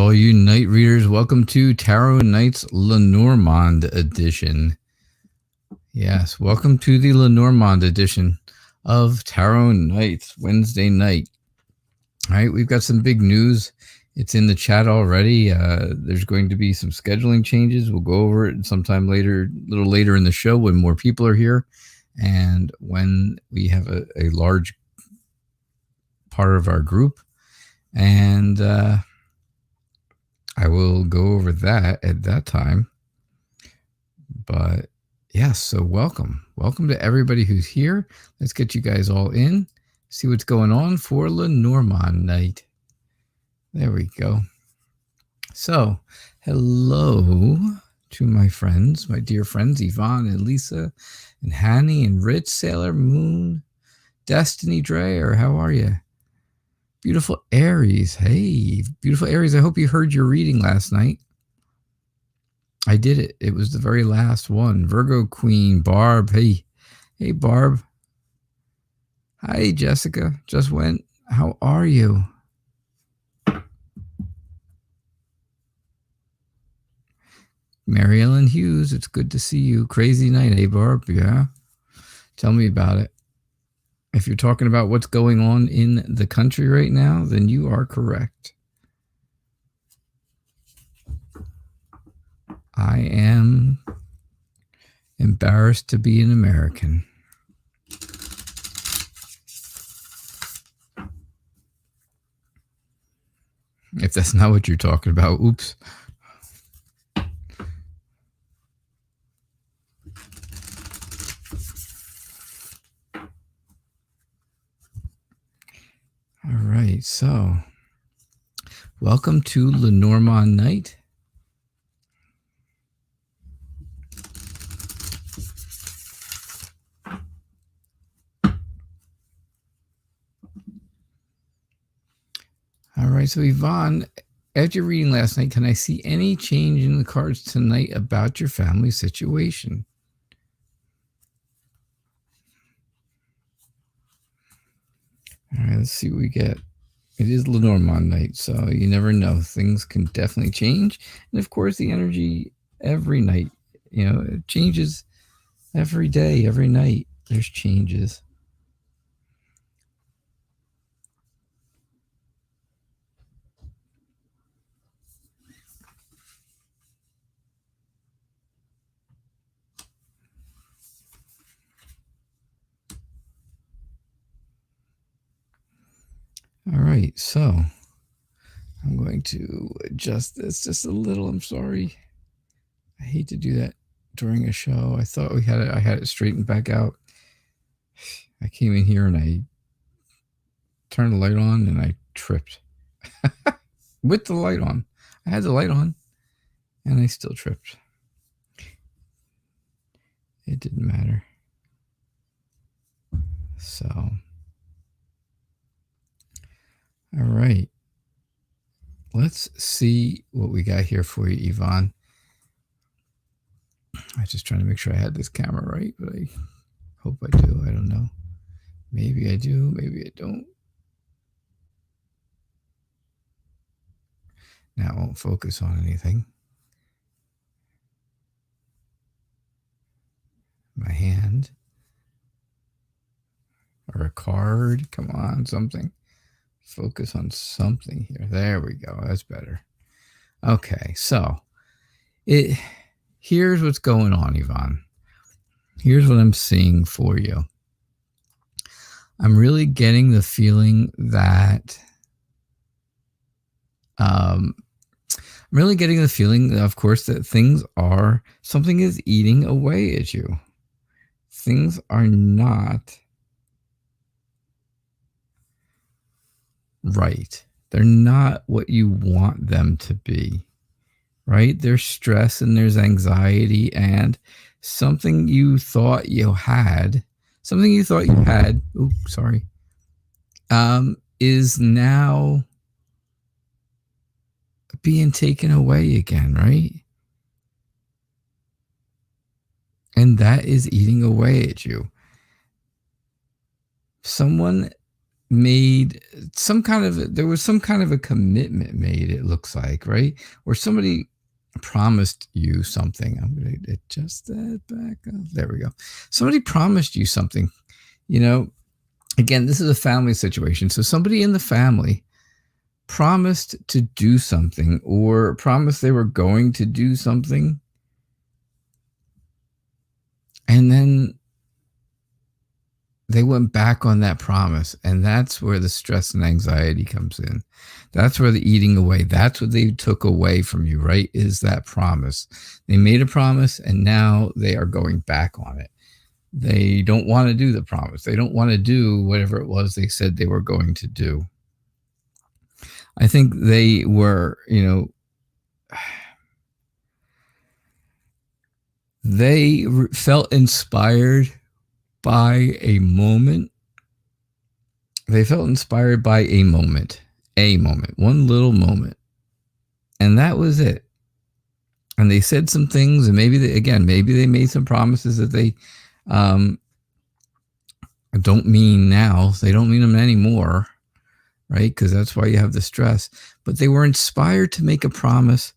all you night readers. Welcome to Tarot Nights Lenormand edition. Yes, welcome to the Lenormand edition of Tarot Nights Wednesday night. All right, we've got some big news. It's in the chat already. There's going to be some scheduling changes. We'll go over it sometime later, a little later in the show when more people are here and when we have a large part of our group. And I will go over that at that time. But yes, so welcome. Welcome to everybody who's here. Let's get you guys all in, see what's going on for Lenormand night. There we go. So, hello to my friends, my dear friends, Yvonne and Lisa and Hanny and Rich, Sailor Moon, Destiny Dreyer. How are you? Beautiful Aries. Hey, beautiful Aries. I hope you heard your reading last night. I did it. It was the very last one. Virgo Queen, Barb. Hey, Barb. Hi, Jessica. Just went. How are you? Mary Ellen Hughes. It's good to see you. Crazy night, eh, Barb? Yeah. Tell me about it. If you're talking about what's going on in the country right now, then you are correct. I am embarrassed to be an American. If that's not what you're talking about, oops. All right, so welcome to Lenormand night. All right, so Yvonne, after your reading last night, can I see any change in the cards tonight about your family situation? All right, let's see what we get. It is Lenormand night, so you never know. Things can definitely change. And of course, the energy every night, it changes every day, every night. There's changes. All right, so I'm going to adjust this just a little. I'm sorry. I hate to do that during a show. I thought I had it straightened back out. I came in here and I turned the light on and I tripped. With the light on. I had the light on and I still tripped. It didn't matter. So, all right. Let's see what we got here for you, Yvonne. I was just trying to make sure I had this camera right, but I hope I do. I don't know. Maybe I do, maybe I don't. Now it won't focus on anything. My hand. Or a card. Come on, something. Focus on something here. There we go. That's better. Okay, so here's what's going on, Yvonne. Here's what I'm seeing for you. I'm really getting the feeling that of course, that something is eating away at you. Things are not right. They're not what you want them to be, right? There's stress and there's anxiety, and something you thought you had, is now being taken away again, right? And that is eating away at you. Someone made there was some kind of a commitment made, it looks like, right? Or somebody promised you something. I'm going to adjust that back up. There we go. Somebody promised you something. Again, this is a family situation. So somebody in the family promised to do something or promised they were going to do something. And then they went back on that promise. And that's where the stress and anxiety comes in. That's where the eating away, that's what they took away from you, right? Is that promise. They made a promise and now they are going back on it. They don't want to do the promise. They don't want to do whatever it was they said they were going to do. I think they were, they felt inspired by a moment. They felt inspired by a moment, one little moment. And that was it. And they said some things, and maybe they made some promises that they don't mean now. They don't mean them anymore, right? Because that's why you have the stress. But they were inspired to make a promise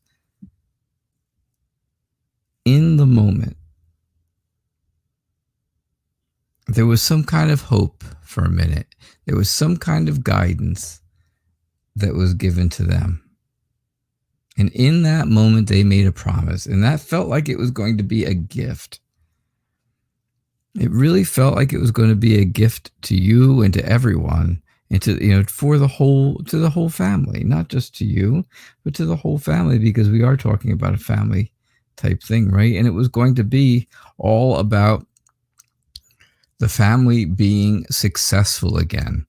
in the moment. There was some kind of hope for a minute. There was some kind of guidance that was given to them. And in that moment, they made a promise. And that felt like it was going to be a gift. It really felt like it was going to be a gift to you and to everyone. And to, for the whole family, not just to you, but to the whole family, because we are talking about a family type thing, right? And it was going to be all about the family being successful again.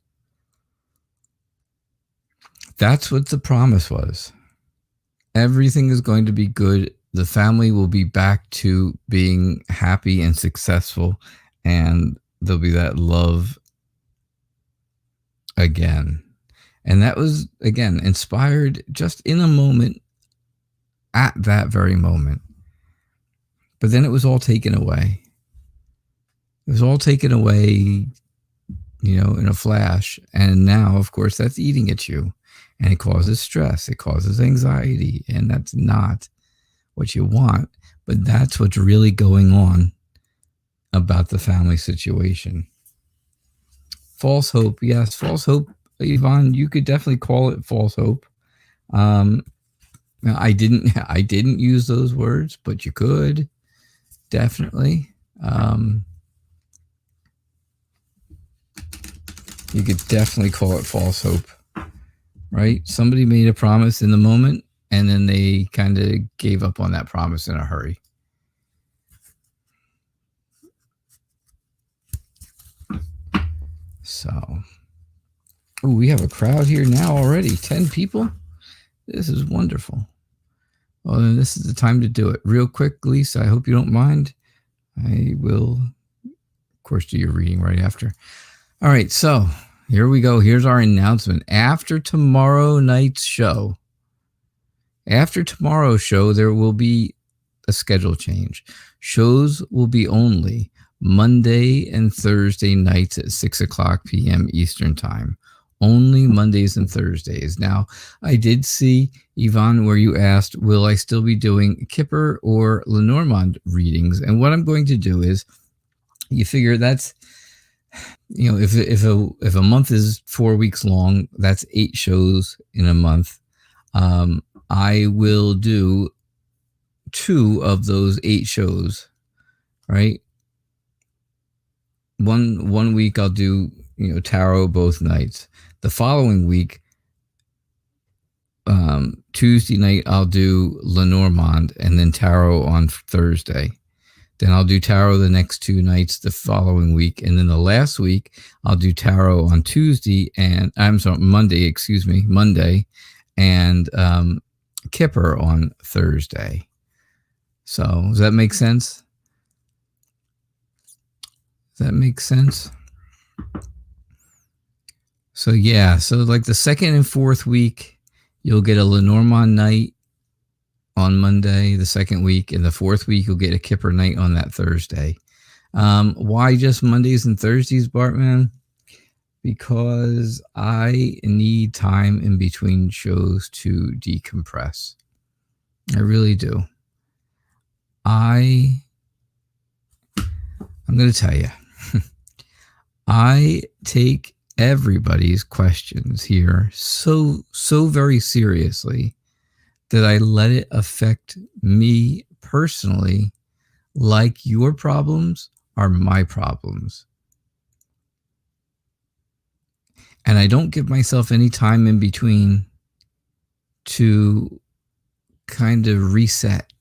That's what the promise was. Everything is going to be good. The family will be back to being happy and successful, and there'll be that love again. And that was, again, inspired just in a moment, at that very moment. But then it was all taken away. It was all taken away, in a flash. And now, of course, that's eating at you. And it causes stress. It causes anxiety. And that's not what you want. But that's what's really going on about the family situation. False hope. Yes, false hope. Yvonne, you could definitely call it false hope. I didn't use those words, but you could definitely. You could definitely call it false hope, right? Somebody made a promise in the moment, and then they kind of gave up on that promise in a hurry. So, we have a crowd here now already. 10 people. This is wonderful. Well, then this is the time to do it. Real quick, Lisa, I hope you don't mind. I will, of course, do your reading right after. All right, so here we go. Here's our announcement. After tomorrow night's show, there will be a schedule change. Shows will be only Monday and Thursday nights at 6:00 p.m. Eastern Time. Only Mondays and Thursdays. Now, I did see, Yvonne, where you asked, will I still be doing Kipper or Lenormand readings? And what I'm going to do is, you figure that's, if a month is 4 weeks long, that's 8 shows in a month. I will do 2 of those 8 shows, right? One week I'll do, tarot both nights. The following week, Tuesday night, I'll do Lenormand and then tarot on Thursday. Then I'll do tarot the next 2 nights the following week. And then the last week, I'll do tarot on Monday, and Kipper on Thursday. So does that make sense? So yeah, so like the second and fourth week, you'll get a Lenormand night on Monday, the second week, and the fourth week, you'll get a Kipper night on that Thursday. Why just Mondays and Thursdays, Bartman? because I need time in between shows to decompress. I really do. I'm going to tell you, I take everybody's questions here so very seriously that I let it affect me personally, like your problems are my problems. And I don't give myself any time in between to kind of reset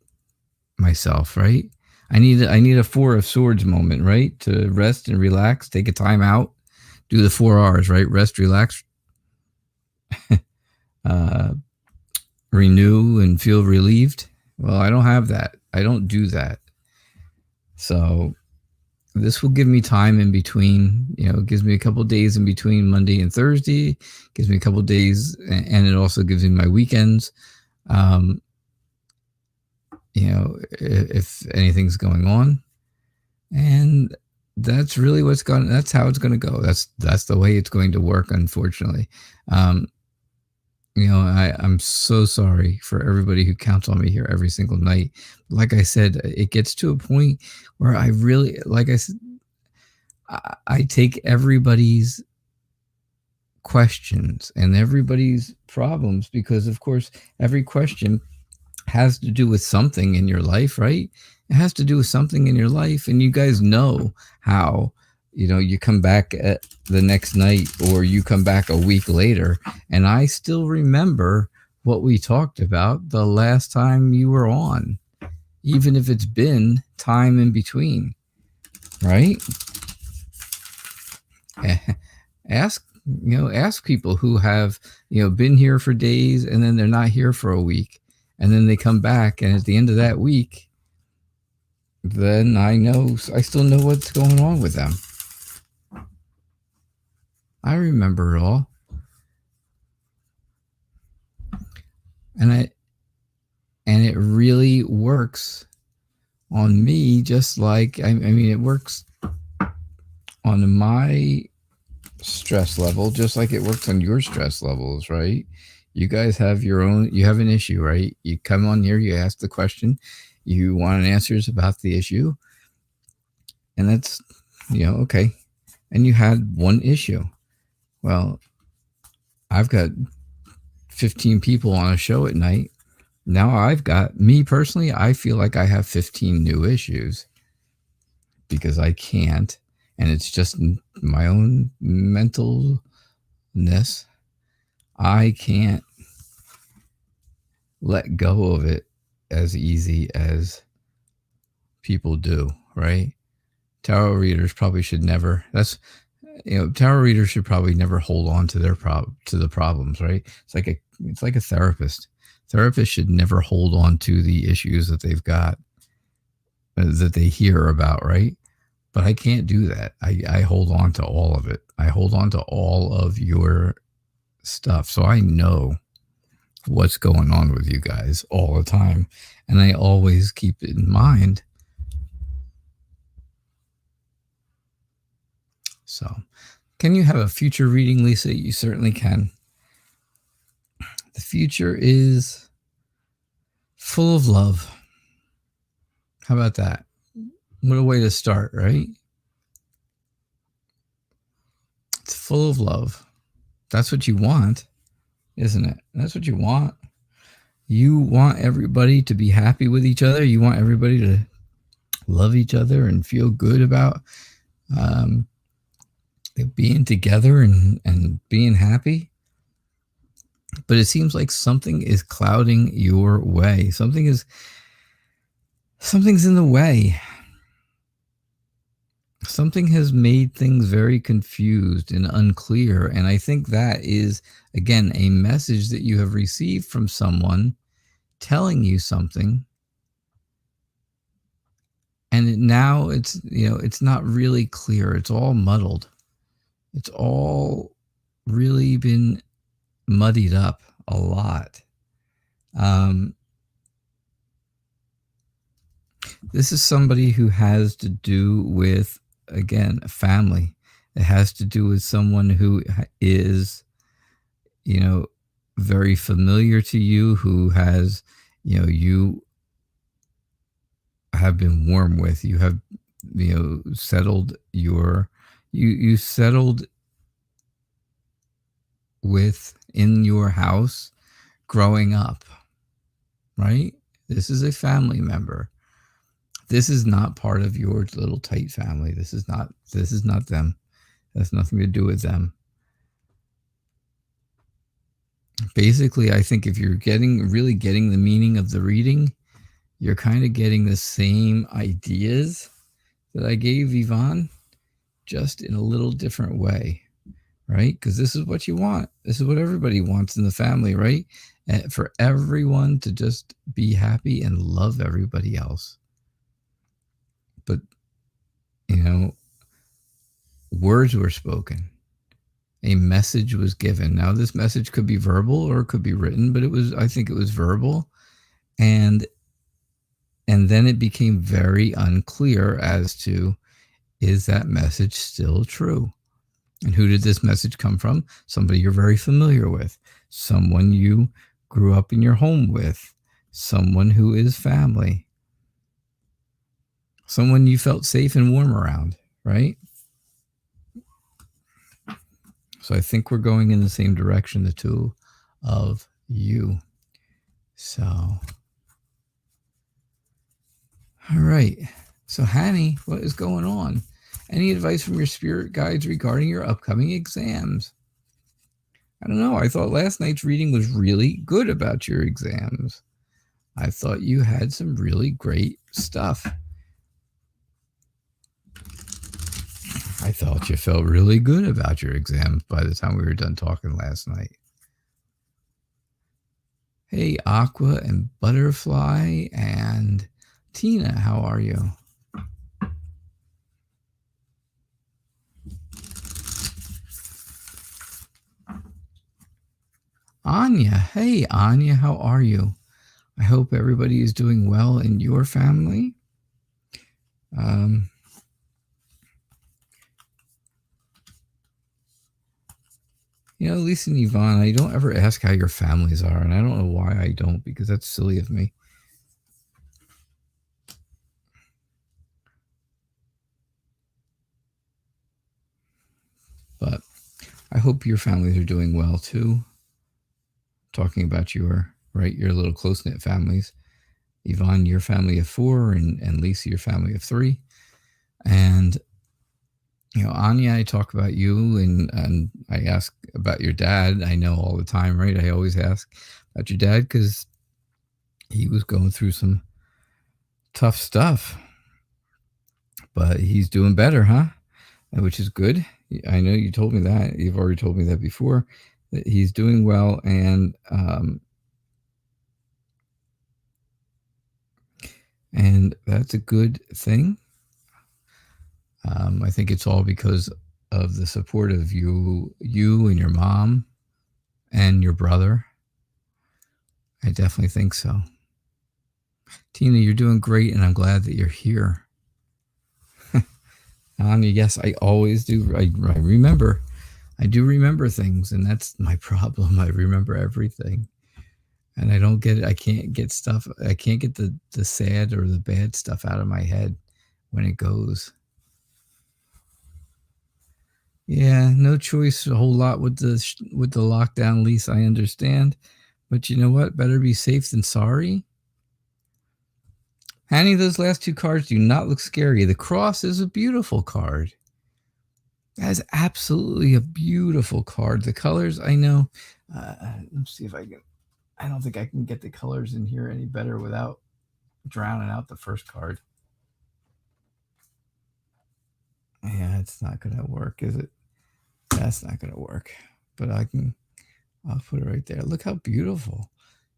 myself, right? I need a 4 of Swords moment, right? To rest and relax, take a time out, do the 4 R's, right? Rest, relax, renew, and feel relieved. Well, I don't have that. I don't do that. So this will give me time in between. It gives me a couple days in between Monday and Thursday. Gives me a couple days, and it also gives me my weekends. If anything's going on, and that's really that's how it's going to go. That's the way it's going to work, unfortunately. I'm so sorry for everybody who counts on me here every single night. Like I said, it gets to a point where I really, like I said, I take everybody's questions and everybody's problems, because of course every question has to do with something in your life, right? It has to do with something in your life. And you guys know how, you come back at the next night, or you come back a week later, and I still remember what we talked about the last time you were on, even if it's been time in between, right? Ask people who have, been here for days, and then they're not here for a week, and then they come back, and at the end of that week, then I still know what's going on with them. I remember it all. And it really works on me, just like, I mean, it works on my stress level, just like it works on your stress levels, right? You guys have you have an issue, right? You come on here, you ask the question, you want answers about the issue, and that's, okay. And you had one issue. Well, I've got 15 people on a show at night. Now me personally, I feel like I have 15 new issues, because I can't, and it's just my own mentalness. I can't let go of it as easy as people do, right? Tarot readers probably should never. Tarot readers should probably never hold on to the problems, right? It's like a therapist. Therapists should never hold on to the issues that they've got, that they hear about, right? But I can't do that. I hold on to all of it. I hold on to all of your stuff. So I know what's going on with you guys all the time. And I always keep it in mind. So, can you have a future reading, Lisa? You certainly can. The future is full of love. How about that? What a way to start, right? It's full of love. That's what you want, isn't it? That's what you want. You want everybody to be happy with each other. You want everybody to love each other and feel good about being together and being happy. But it seems like something is clouding your way. Something's in the way. Something has made things very confused and unclear. And I think that is, again, a message that you have received from someone telling you something. And now it's, it's not really clear. It's all muddled. It's all really been muddied up a lot. This is somebody who has to do with, again, family. It has to do with someone who is, very familiar to you, who has, you have been warm with. You have, settled you settled with in your house growing up, right? This is a family member. This is not part of your little tight family. This is not them. It has nothing to do with them. Basically, I think if you're really getting the meaning of the reading, you're kind of getting the same ideas that I gave Yvonne, just in a little different way, right? Because this is what you want. This is what everybody wants in the family, right? And for everyone to just be happy and love everybody else. But, words were spoken. A message was given. Now, this message could be verbal or it could be written, but I think it was verbal. And then it became very unclear as to, is that message still true? And who did this message come from? Somebody you're very familiar with, someone you grew up in your home with, someone who is family, someone you felt safe and warm around, right? So I think we're going in the same direction, the two of you. So, all right. So, Hanny, what is going on? Any advice from your spirit guides regarding your upcoming exams? I don't know. I thought last night's reading was really good about your exams. I thought you had some really great stuff. I thought you felt really good about your exams by the time we were done talking last night. Hey, Aqua and Butterfly and Tina, how are you? Anya, hey, Anya, how are you? I hope everybody is doing well in your family. Lisa and Yvonne, I don't ever ask how your families are, and I don't know why I don't, because that's silly of me. But I hope your families are doing well too. Talking about your little close-knit families. Yvonne, your family of 4, and Lisa, your family of 3. And Anya, I talk about you, and I ask about your dad. I know all the time, right? I always ask about your dad because he was going through some tough stuff, but he's doing better, huh? Which is good. I know you told me that. You've already told me that before, that he's doing well, and that's a good thing. I think it's all because of the support of you and your mom and your brother. I definitely think so. Tina, you're doing great, and I'm glad that you're here. Anya, yes, I always do. I remember. I do remember things, and that's my problem. I remember everything. And I don't get it. I can't get stuff. I can't get the sad or the bad stuff out of my head when it goes. Yeah, no choice a whole lot with the lockdown, Lisa, I understand. But you know what? Better be safe than sorry. Hanny, those last 2 cards do not look scary. The cross is a beautiful card. That is absolutely a beautiful card. The colors, I know. Let's see if I can. I don't think I can get the colors in here any better without drowning out the first card. Yeah, it's not going to work, is it? That's not going to work. But I'll put it right there. Look how beautiful.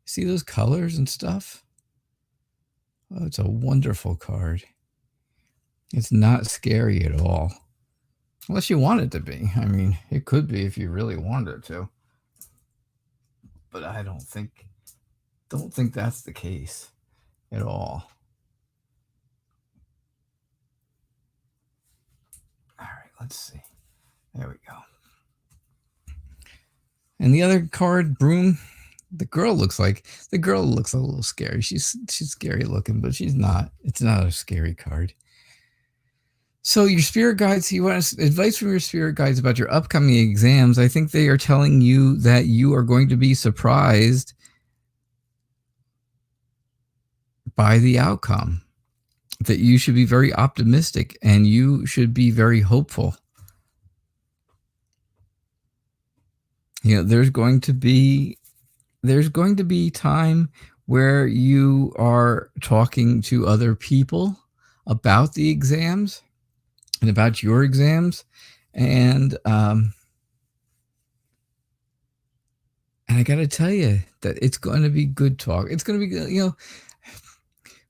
See those colors and stuff? Oh, it's a wonderful card. It's not scary at all. Unless you want it to be. I mean, it could be if you really wanted it to. But I don't think that's the case at all. All right, let's see. There we go. And the other card, Broom, the girl looks a little scary. She's scary looking, but she's not. It's not a scary card. So your spirit guides, you want advice from your spirit guides about your upcoming exams. I think they are telling you that you are going to be surprised by the outcome, that you should be very optimistic and you should be very hopeful. You know, there's going to be time where you are talking to other people about the exams and about your exams. And I got to tell you that it's going to be good talk. It's going to be, you know,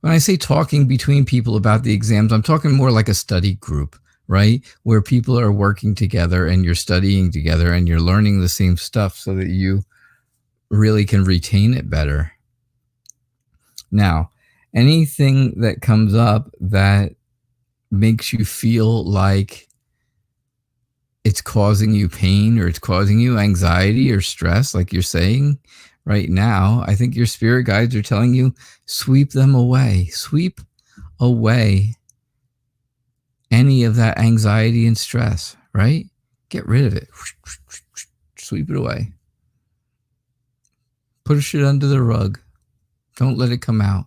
when I say talking between people about the exams, I'm talking more like a study group, right? Where people are working together and you're studying together and you're learning the same stuff so that you really can retain it better. Now, anything that comes up that makes you feel like it's causing you pain or it's causing you anxiety or stress, like you're saying right now, I think your spirit guides are telling you, sweep them away. Sweep away any of that anxiety and stress, right? Get rid of it. Sweep it away. Push it under the rug. Don't let it come out.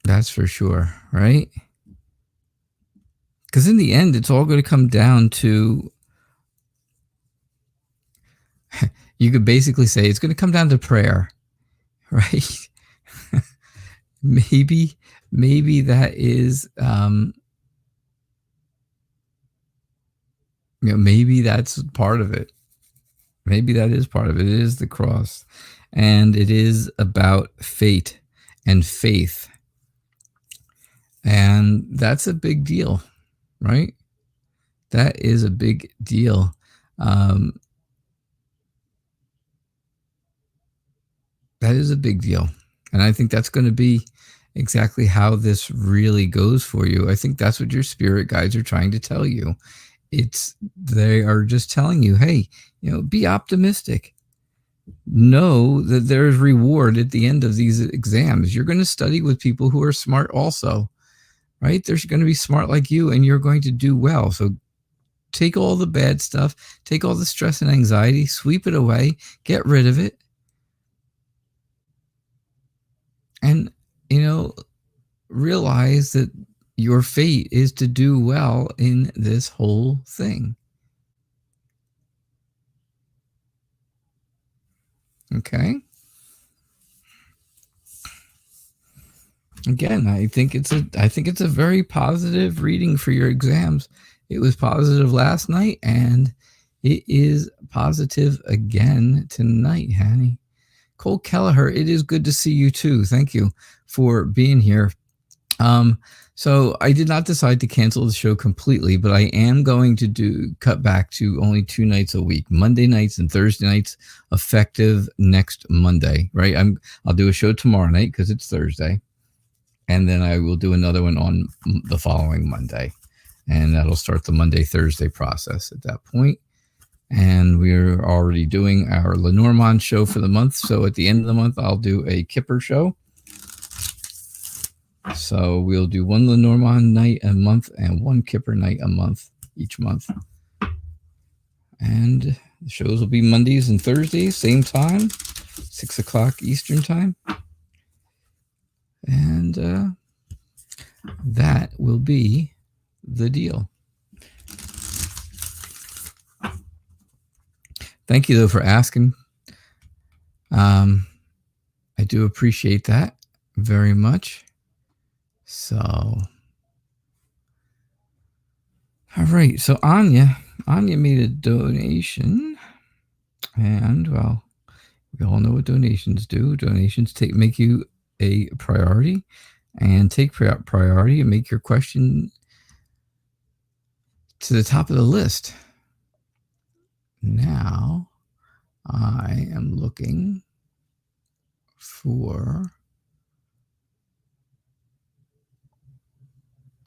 That's for sure, right? Because in the end, it's all going to come down to, you could basically say it's going to come down to prayer, right? maybe that is, you know, maybe that's part of it. Maybe that is part of it. It is the cross. And it is about fate and faith. And that's a big deal, right? That is a big deal. That is a big deal. And I think that's going to be exactly how this really goes for you. I think that's what your spirit guides are trying to tell you. They are just telling you, hey, you know, be optimistic. Know that there's reward at the end of these exams. You're going to study with people who are smart also, right? They're going to be smart like you and you're going to do well. So take all the bad stuff, take all the stress and anxiety, sweep it away, get rid of it. And, you know, realize that your fate is to do well in this whole thing. Okay. Again, I think it's a very positive reading for your exams. It was positive last night and it is positive again tonight, Hanny. Cole Kelleher, it is good to see you too. Thank you for being here. So I did not decide to cancel the show completely, but I am going to cut back to only 2 nights a week, Monday nights and Thursday nights, effective next Monday, right? I'll do a show tomorrow night because it's Thursday. And then I will do another one on the following Monday. And that'll start the Monday-Thursday process at that point. And we're already doing our Lenormand show for the month. So at the end of the month, I'll do a Kipper show. So we'll do one Lenormand night a month and one Kipper night a month, each month. And the shows will be Mondays and Thursdays, same time, 6 o'clock Eastern time. And that will be the deal. Thank you, though, for asking. I do appreciate that very much. So, all right. So Anya made a donation, and well, we all know what donations do. Donations make you a priority, and take priority and make your question to the top of the list. Now, I am looking for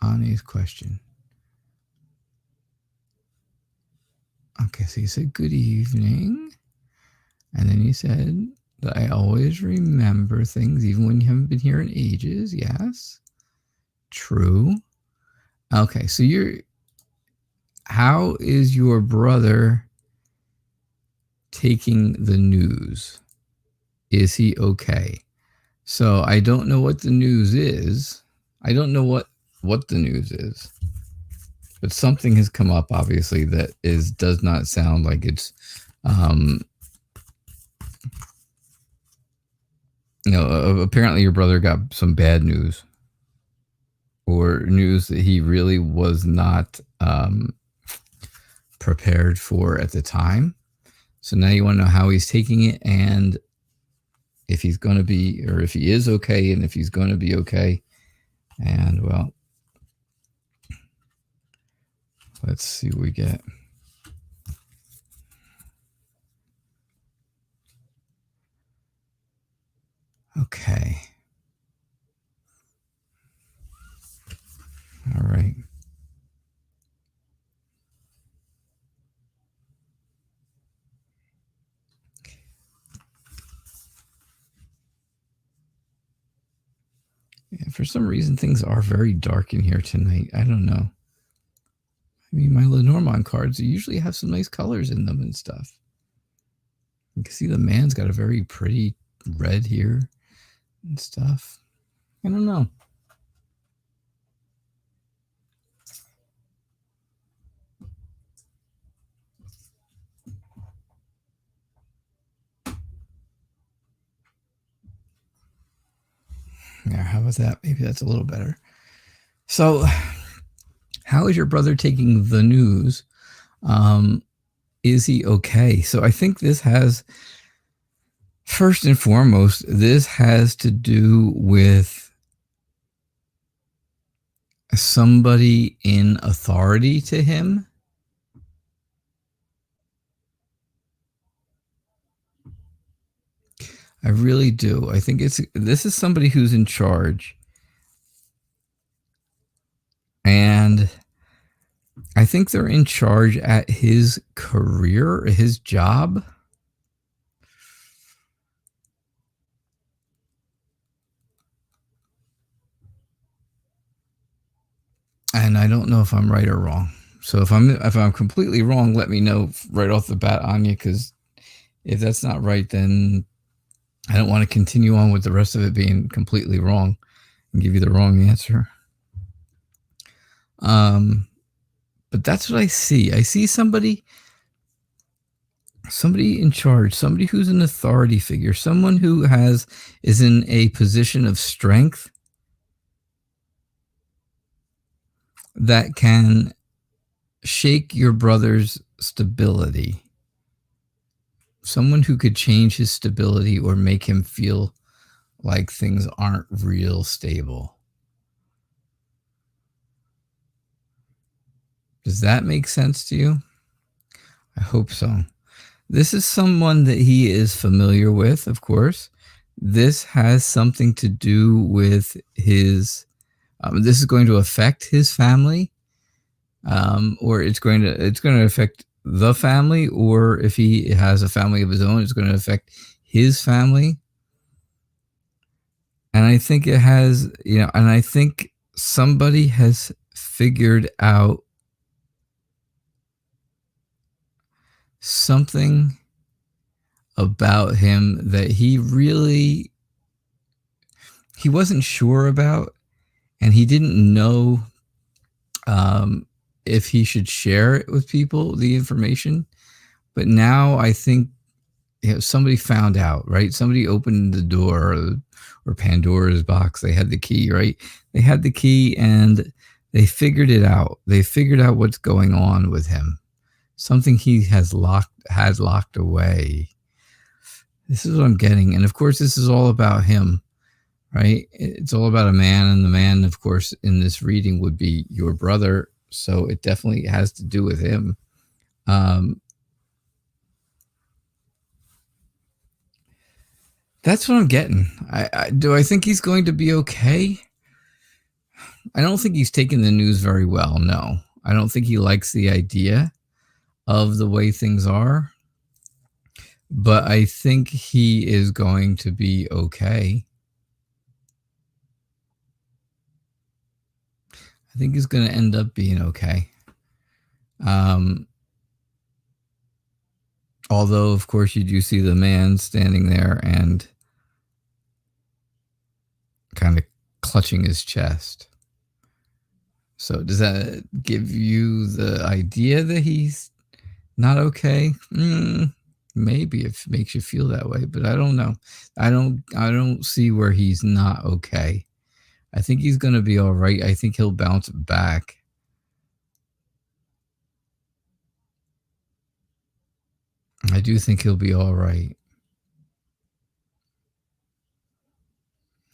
Anya's question. Okay, so you said good evening. And then you said that I always remember things even when you haven't been here in ages. Yes. True. Okay, so how is your brother taking the news? Is he okay? So I don't know what the news is. I don't know what the news is. But something has come up, obviously, that does not sound like it's apparently your brother got some bad news, or news that he really was not prepared for at the time. So now you want to know how he's taking it, and if he's going to be, or if he is okay, and if he's going to be okay. And well, let's see what we get. Okay. All right. Yeah, for some reason, things are very dark in here tonight. I don't know. I mean, my Lenormand cards usually have some nice colors in them and stuff. You can see the man's got a very pretty red here and stuff. I don't know. Yeah, how was that? Maybe that's a little better. So, how is your brother taking the news? Is he okay? So I think this has, first and foremost, this has to do with somebody in authority to him. I really do. I think this is somebody who's in charge. And I think they're in charge at his career, his job. And I don't know if I'm right or wrong. So if I'm completely wrong, let me know right off the bat, Anya, because if that's not right, then I don't want to continue on with the rest of it being completely wrong and give you the wrong answer. But that's what I see. I see somebody in charge, somebody who's an authority figure, someone who is in a position of strength that can shake your brother's stability. Someone who could change his stability or make him feel like things aren't real stable. Does that make sense to you? I hope so. This is someone that he is familiar with, of course. This has something to do with his, this is going to affect his family, or it's going to affect the family, or if he has a family of his own, it's going to affect his family. And I think it has, and I think somebody has figured out something about him that he wasn't sure about, and he didn't know if he should share it with people, the information. But now I think somebody found out, right? Somebody opened the door, or Pandora's box. They had the key, right? They had the key, and they figured it out. They figured out what's going on with him. Something he has locked away. This is what I'm getting. And of course, this is all about him, right? It's all about a man, and the man, of course, in this reading would be your brother. So it definitely has to do with him. That's what I'm getting. Do I think he's going to be okay? I don't think he's taking the news very well. No, I don't think he likes the idea of the way things are, but I think he is going to be okay. I think he's going to end up being okay. Although, of course, you do see the man standing there and kind of clutching his chest. So does that give you the idea that he's not okay? Maybe it makes you feel that way, but I don't know. I don't see where he's not okay. I think he's going to be all right. I think he'll bounce back. I do think he'll be all right.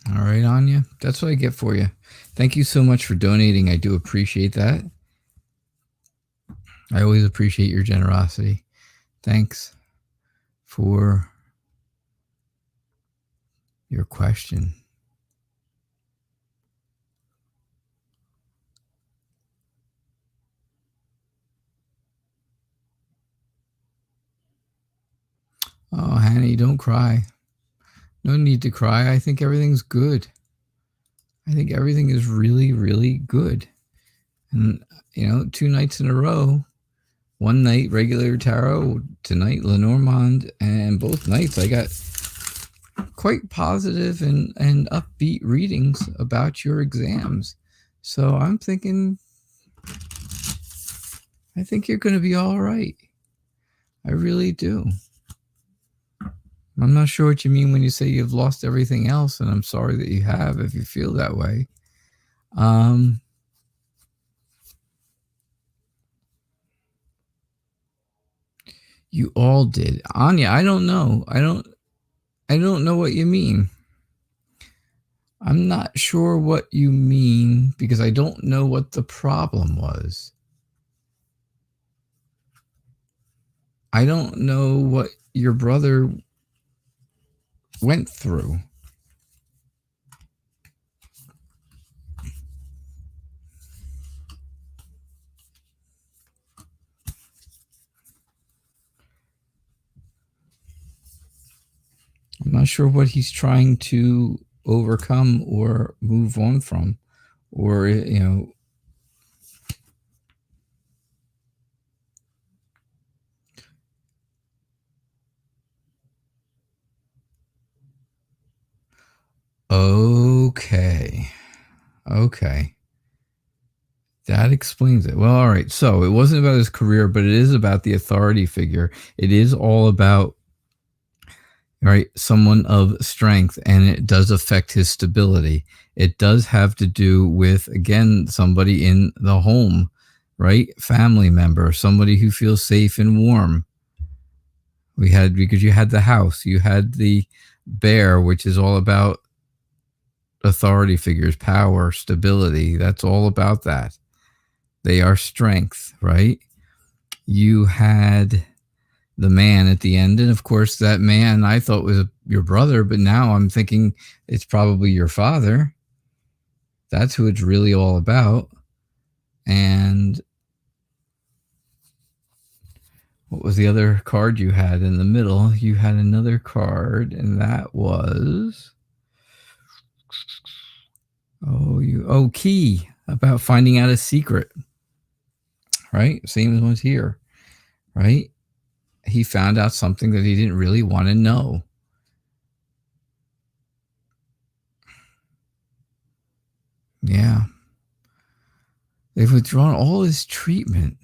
All right, Anya. That's what I get for you. Thank you so much for donating. I do appreciate that. I always appreciate your generosity. Thanks for your question. Oh, Hanny, don't cry. No need to cry. I think everything's good. I think everything is really, really good. And, 2 nights in a row, one night regular tarot, tonight Lenormand, and both nights I got quite positive and upbeat readings about your exams. So I'm thinking, I think you're going to be all right. I really do. I'm not sure what you mean when you say you've lost everything else, and I'm sorry that you have if you feel that way. You all did. Anya, I don't know. I don't know what you mean. I'm not sure what you mean because I don't know what the problem was. I don't know what your brother went through. I'm not sure what he's trying to overcome or move on from, or, Okay. That explains it. Well, all right. So it wasn't about his career, but it is about the authority figure. It is all about, right, someone of strength, and it does affect his stability. It does have to do with, again, somebody in the home, right? Family member, somebody who feels safe and warm. Because you had the house, you had the bear, which is all about authority figures, power, stability. That's all about that. They are strength, right? You had the man at the end, and of course that man I thought was your brother, but now I'm thinking it's probably your father. That's who it's really all about. And what was the other card you had in the middle? You had another card, and that was key, about finding out a secret, right? Same as one's here, right? He found out something that he didn't really want to know. Yeah. They've withdrawn all his treatment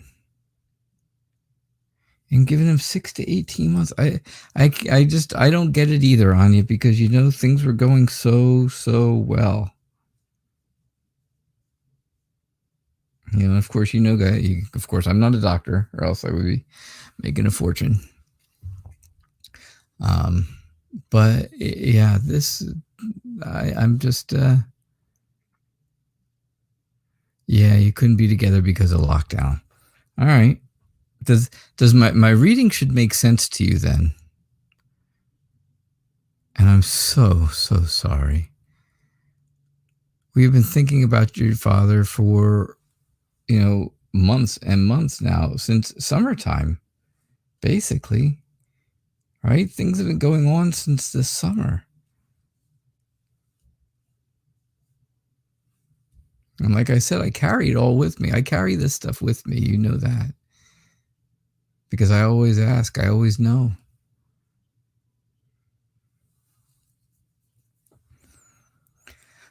and given him 6 to 18 months. I don't get it either, Anya, because, things were going so well. Of course, of course, I'm not a doctor, or else I would be making a fortune. But yeah, I'm just, yeah, you couldn't be together because of lockdown. All right. Does my reading should make sense to you then? And I'm so sorry. We've been thinking about your father for, months and months now, since summertime, basically, right? Things have been going on since this summer. And like I said, I carry it all with me. I carry this stuff with me. You know that. Because I always ask. I always know.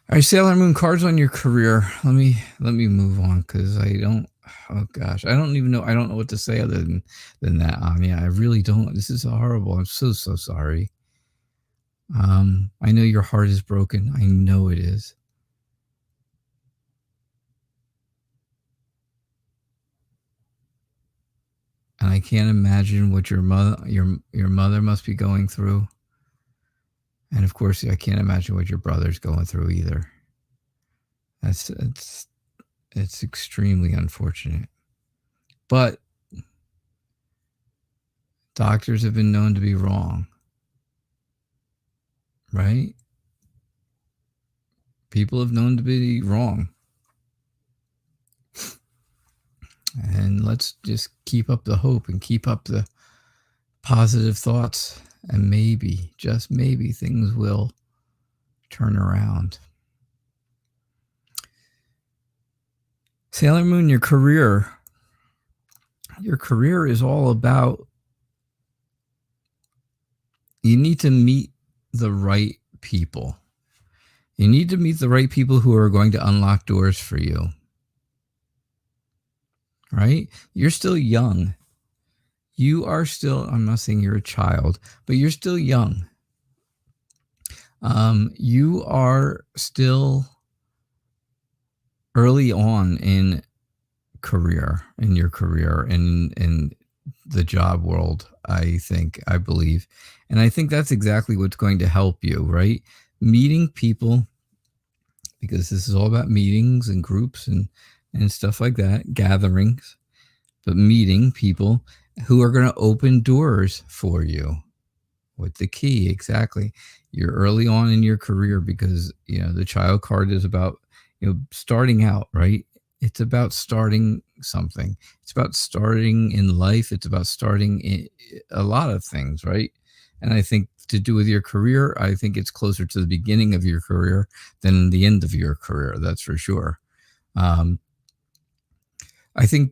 All right, Sailor Moon, cards on your career. Let me move on, because I don't. Oh gosh, I don't even know. I don't know what to say other than that, Anya. I really don't. This is horrible. I'm so sorry. I know your heart is broken. I know it is. And I can't imagine what your mother must be going through. And of course, I can't imagine what your brother's going through either. It's extremely unfortunate. But doctors have been known to be wrong, right? People have known to be wrong. And let's just keep up the hope and keep up the positive thoughts, and maybe, just maybe, things will turn around. Sailor Moon, your career is all about, you need to meet the right people. You need to meet the right people who are going to unlock doors for you. Right? You're still young. You are still, I'm not saying you're a child, but you're still young. You are still early on in your career, in the job world, I believe. And I think that's exactly what's going to help you, right? Meeting people, because this is all about meetings and groups and stuff like that, gatherings, but meeting people who are going to open doors for you with the key. Exactly. You're early on in your career, because, the child card is about, starting out, right? It's about starting something. It's about starting in life. It's about starting in a lot of things, right? And I think to do with your career, I think it's closer to the beginning of your career than the end of your career. That's for sure. I think,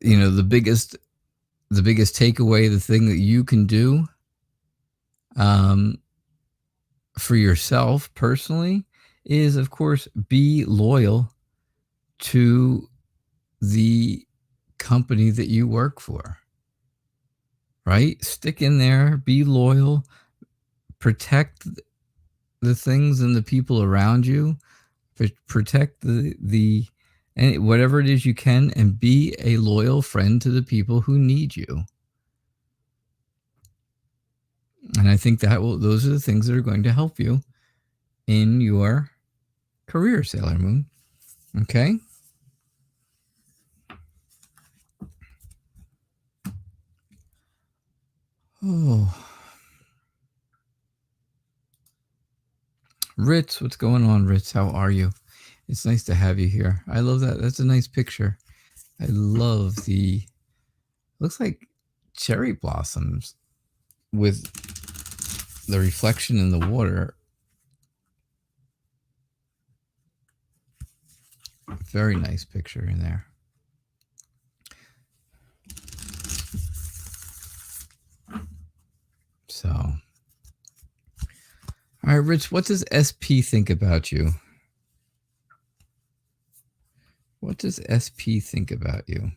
the biggest takeaway, the thing that you can do for yourself personally is, of course, be loyal to the company that you work for, right? Stick in there, be loyal, protect the things and the people around you, protect the and whatever it is you can, and be a loyal friend to the people who need you. And I think those are the things that are going to help you in your career, Sailor Moon. Okay? Oh. Ritz, what's going on, Ritz? How are you? It's nice to have you here. I love that. That's a nice picture. I love looks like cherry blossoms with the reflection in the water. Very nice picture in there. So, all right, Rich, what does SP think about you? What does SP think about you?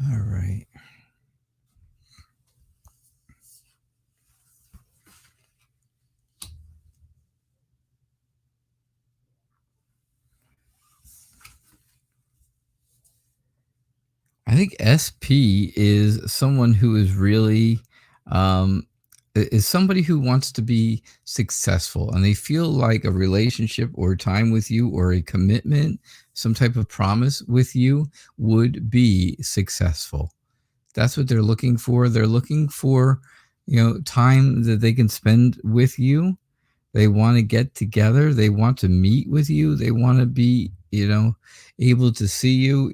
All right. I think SP is someone who is really is somebody who wants to be successful, and they feel like a relationship or time with you, or a commitment, some type of promise with you, would be successful. That's what they're looking for. They're looking for, time that they can spend with you, They want to get together. They want to meet with you. They want to be, able to see you.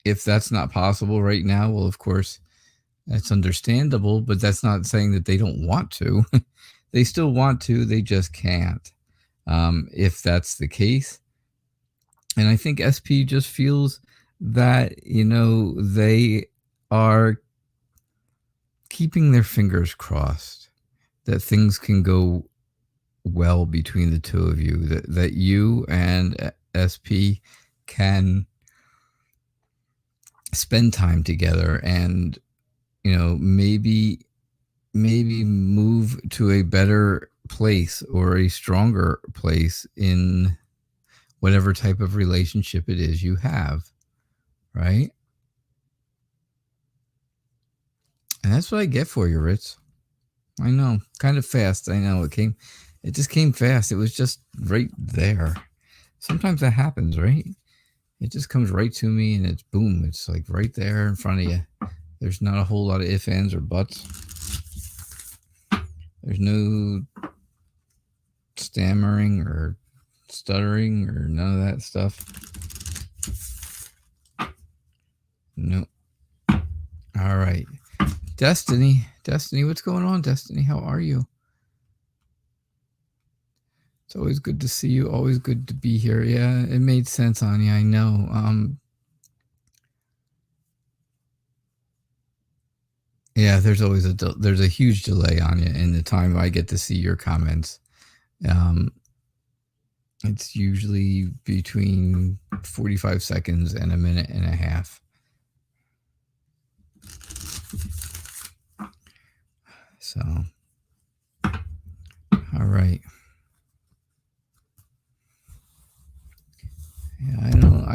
If that's not possible right now, well, of course, that's understandable, but that's not saying that they don't want to. They still want to, they just can't. If that's the case. And I think SP just feels that, they are keeping their fingers crossed that things can go well between the two of you, that you and SP can spend time together and, maybe move to a better place or a stronger place in whatever type of relationship it is you have, right? And that's what I get for you, Ritz. I know, kind of fast. I know it just came fast. It was just right there. Sometimes that happens, right? It just comes right to me and it's boom. It's like right there in front of you. There's not a whole lot of ifs, ands, or buts. There's no stammering or stuttering or none of that stuff. Nope. All right. Destiny, what's going on, Destiny? How are you? It's always good to see you. Always good to be here. Yeah, it made sense, Anya. I know. Yeah, there's always there's a huge delay, Anya, in the time I get to see your comments. It's usually between 45 seconds and a minute and a half. So, all right. Yeah, I don't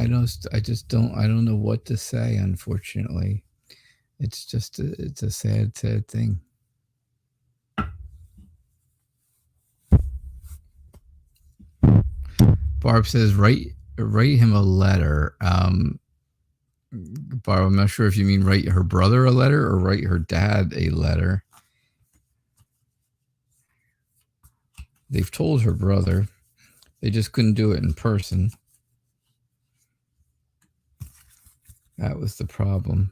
know what to say, unfortunately. It's just, it's a sad, sad thing. Barb says, write him a letter. Barb, I'm not sure if you mean write her brother a letter or write her dad a letter. They've told her brother. They just couldn't do it in person. That was the problem.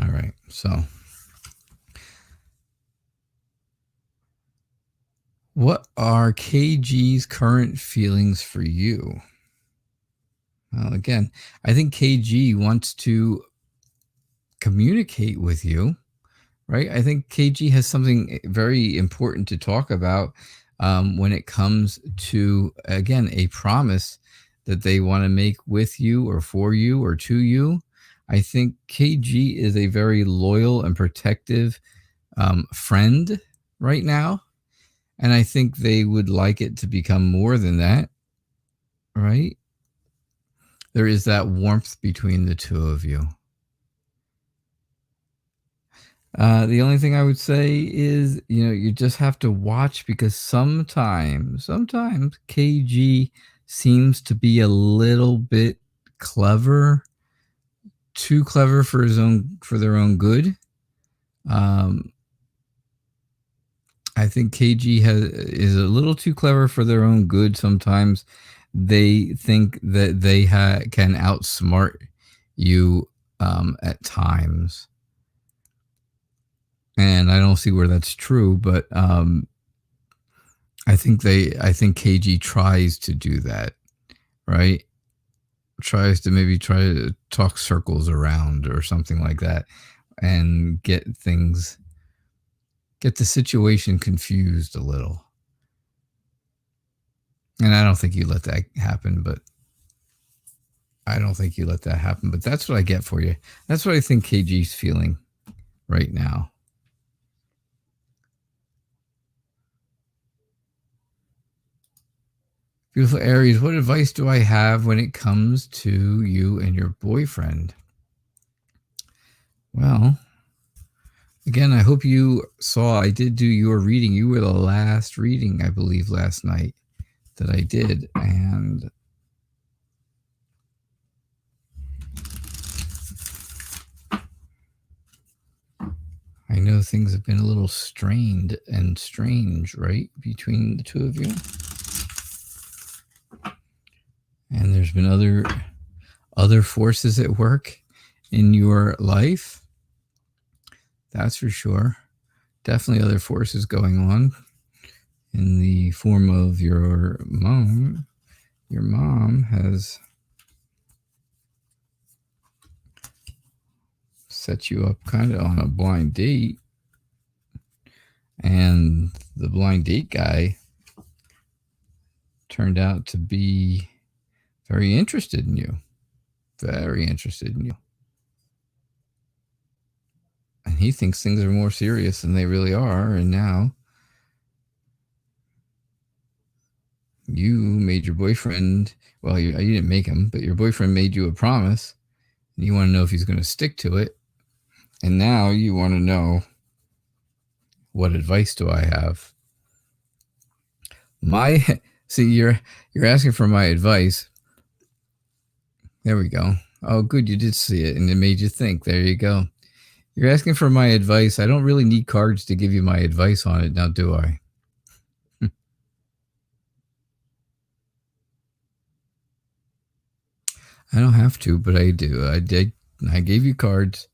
All right, so what are KG's current feelings for you? Well, again, I think KG wants to communicate with you, right? I think KG has something very important to talk about when it comes to, again, a promise that they want to make with you or for you or to you. I think KG is a very loyal and protective friend right now. And I think they would like it to become more than that, right? There is that warmth between the two of you. The only thing I would say is, you just have to watch, because sometimes KG seems to be a little bit clever, too clever for their own good. I think KG is a little too clever for their own good. Sometimes they think that they can outsmart you at times. And I don't see where that's true, but I think KG tries to do that, right? Tries to talk circles around or something like that and get the situation confused a little. And I don't think you let that happen, but that's what I get for you. That's what I think KG's feeling right now. Beautiful Aries, what advice do I have when it comes to you and your boyfriend? Well, Again, I hope you saw I did do your reading. You were the last reading, I believe, last night that I did. And I know things have been a little strained and strange, right, between the two of you. And there's been other forces at work in your life. That's for sure. Definitely other forces going on in the form of your mom. Your mom has set you up kind of on a blind date. And the blind date guy turned out to be very interested in you. Very interested in you. And he thinks things are more serious than they really are. And now you made your boyfriend, well, you didn't make him, but your boyfriend made you a promise. And you want to know if he's going to stick to it. And now you want to know, what advice do I have? See, you're asking for my advice. There we go. Oh, good. You did see it and it made you think. There you go. You're asking for my advice. I don't really need cards to give you my advice on it now, do I? I don't have to, but I do. I did. I gave you cards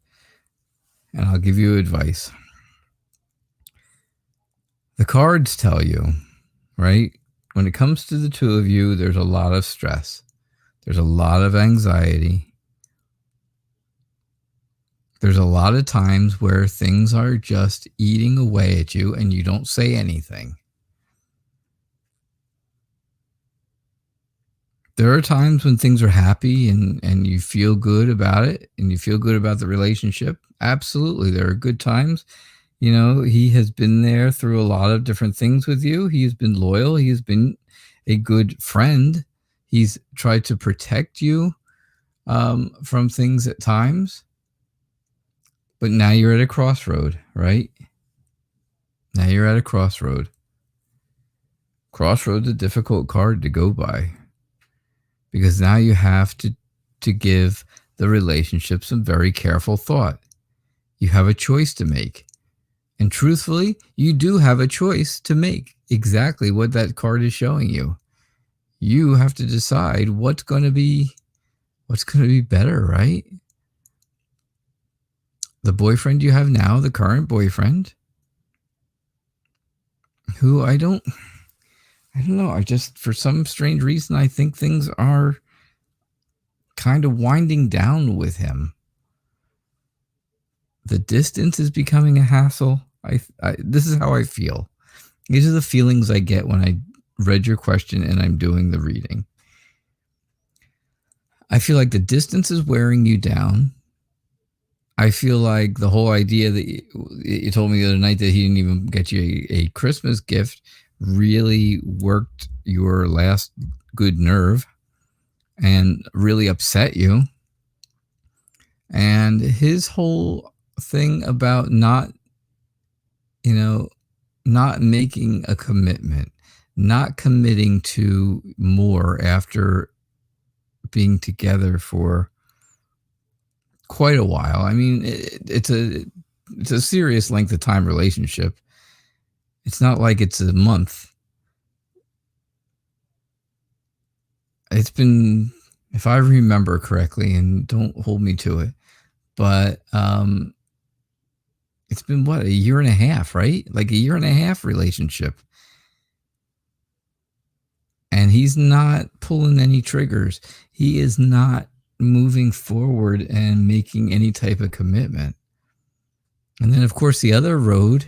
and I'll give you advice. The cards tell you, right? When it comes to the two of you, there's a lot of stress. There's a lot of anxiety. There's a lot of times where things are just eating away at you and you don't say anything. There are times when things are happy and you feel good about it and you feel good about the relationship. Absolutely. There are good times. You know, he has been there through a lot of different things with you. He has been loyal. He has been a good friend. He's tried to protect you from things at times. But now you're at a crossroad, right? Now you're at a crossroad. Crossroad's a difficult card to go by. Because now you have to give the relationship some very careful thought. You have a choice to make. And truthfully, you do have a choice to make. Exactly what that card is showing you. You have to decide what's going to be better, right? The boyfriend you have now, the current boyfriend, who I don't know. I just, for some strange reason, I think things are kind of winding down with him. The distance is becoming a hassle. This is how I feel. These are the feelings I get when I read your question and I'm doing the reading. I feel like the distance is wearing you down. I feel like the whole idea that you told me the other night that he didn't even get you a Christmas gift really worked your last good nerve and really upset you. And his whole thing about not making a commitment, not committing to more after being together for quite a while. I mean, it's a serious length of time relationship. It's not like it's a month. It's been, if I remember correctly, and don't hold me to it, but it's been what, a year and a half, right? Like a year and a half relationship. And he's not pulling any triggers. He is not moving forward and making any type of commitment. And then, of course, the other road